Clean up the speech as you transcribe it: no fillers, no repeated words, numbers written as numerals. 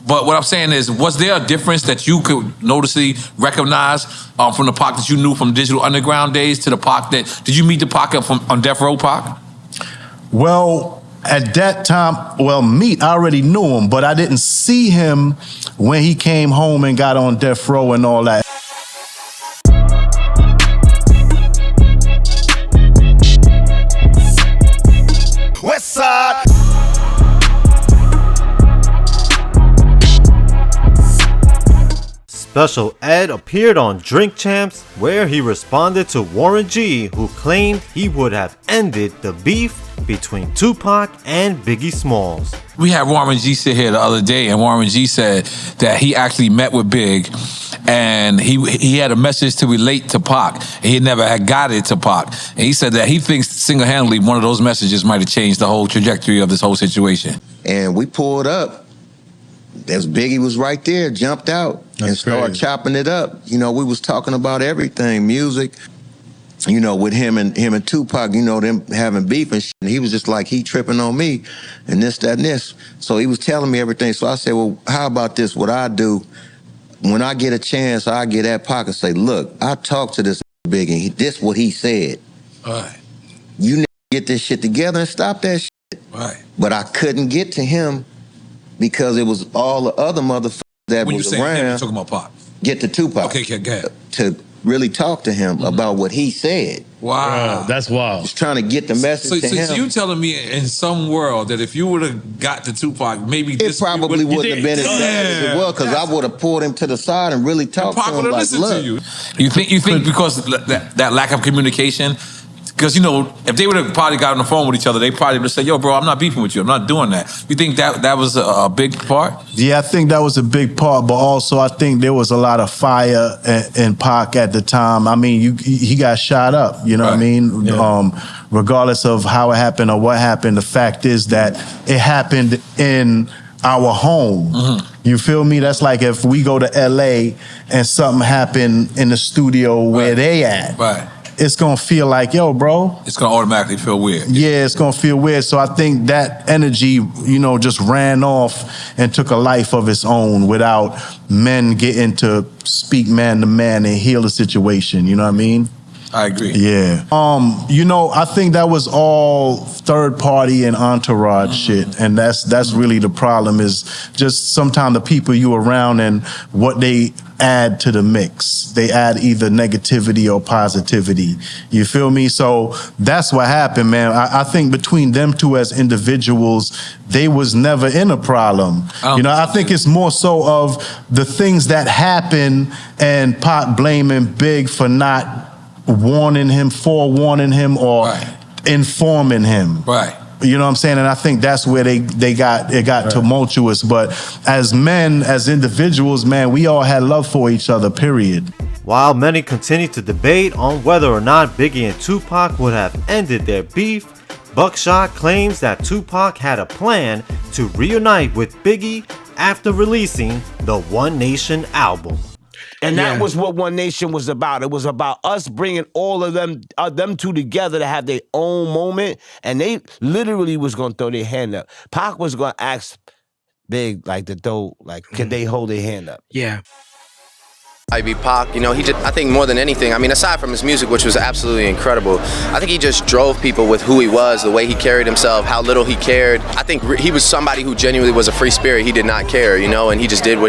But what I'm saying is, was there a difference that you could noticeably recognize from the Pac that you knew from Digital Underground days to the Pac that, did you meet the Pac on Death Row Pac? Well, at that time, I already knew him, but I didn't see him when he came home and got on Death Row and all that. West Side. Special Ed appeared on Drink Champs, where he responded to Warren G, who claimed he would have ended the beef between Tupac and Biggie Smalls. We had Warren G sit here the other day, and Warren G said that he actually met with Big, and he had a message to relate to Pac, and he never had got it to Pac. And he said that he thinks single-handedly one of those messages might have changed the whole trajectory of this whole situation. And we pulled up. As Biggie was right there, jumped out and started chopping it up. You know, we was talking about everything, music, you know, with him and Tupac, you know, them having beef and shit. And he was just like, he tripping on me and this, that, and this. So he was telling me everything. So I said, well, how about this? What I do, when I get a chance, I get that Pac and say, look, I talked to this Biggie. This what he said. All right. You get this shit together and stop that shit. Right. But I couldn't get to him because it was all the other motherfuckers that When was you say around. him, you're talking about Pac. Get to Tupac. Okay, go ahead. To really talk to him about what he said. Wow. That's wild. Just trying to get the message to him. So you telling me in some world that if you would have got to Tupac, maybe it probably wouldn't have been as bad as it was, because I would have pulled him to the side and really talked to him like, look. You think because that lack of communication, because, you know, if they would have probably got on the phone with each other, they probably would have said, yo, bro, I'm not beefing with you. I'm not doing that. You think that was a big part? Yeah, I think that was a big part, but also I think there was a lot of fire in Pac at the time. I mean, he got shot up, you know what I mean? Yeah. Regardless of how it happened or what happened, the fact is that it happened in our home. Mm-hmm. You feel me? That's like if we go to LA and something happened in the studio where they at. Right. It's gonna feel like, yo, bro. It's gonna automatically feel weird. Yeah, it's gonna feel weird. So I think that energy, you know, just ran off and took a life of its own without men getting to speak man to man and heal the situation. You know what I mean? I agree. Yeah. You know, I think that was all third party and entourage shit. And that's really the problem, is just sometimes the people you around and what they add to the mix. They add either negativity or positivity. You feel me? So that's what happened, man. I think between them two as individuals, they was never in a problem. You know, I think it's more so of the things that happen and Pac blaming Big for not forewarning him or informing him. Right. You know what I'm saying? And I think that's where it got tumultuous. But as men, as individuals, man, we all had love for each other, period. While many continue to debate on whether or not Biggie and Tupac would have ended their beef, Buckshot claims that Tupac had a plan to reunite with Biggie after releasing the One Nation album. And that was what One Nation was about. It was about us bringing all of them two together to have their own moment. And they literally was going to throw their hand up. Pac was going to ask Big, like, could they hold their hand up? Yeah. Ivy Pac, you know, I think more than anything, I mean, aside from his music, which was absolutely incredible, I think he just drove people with who he was, the way he carried himself, how little he cared. I think he was somebody who genuinely was a free spirit. He did not care, you know, and he just did what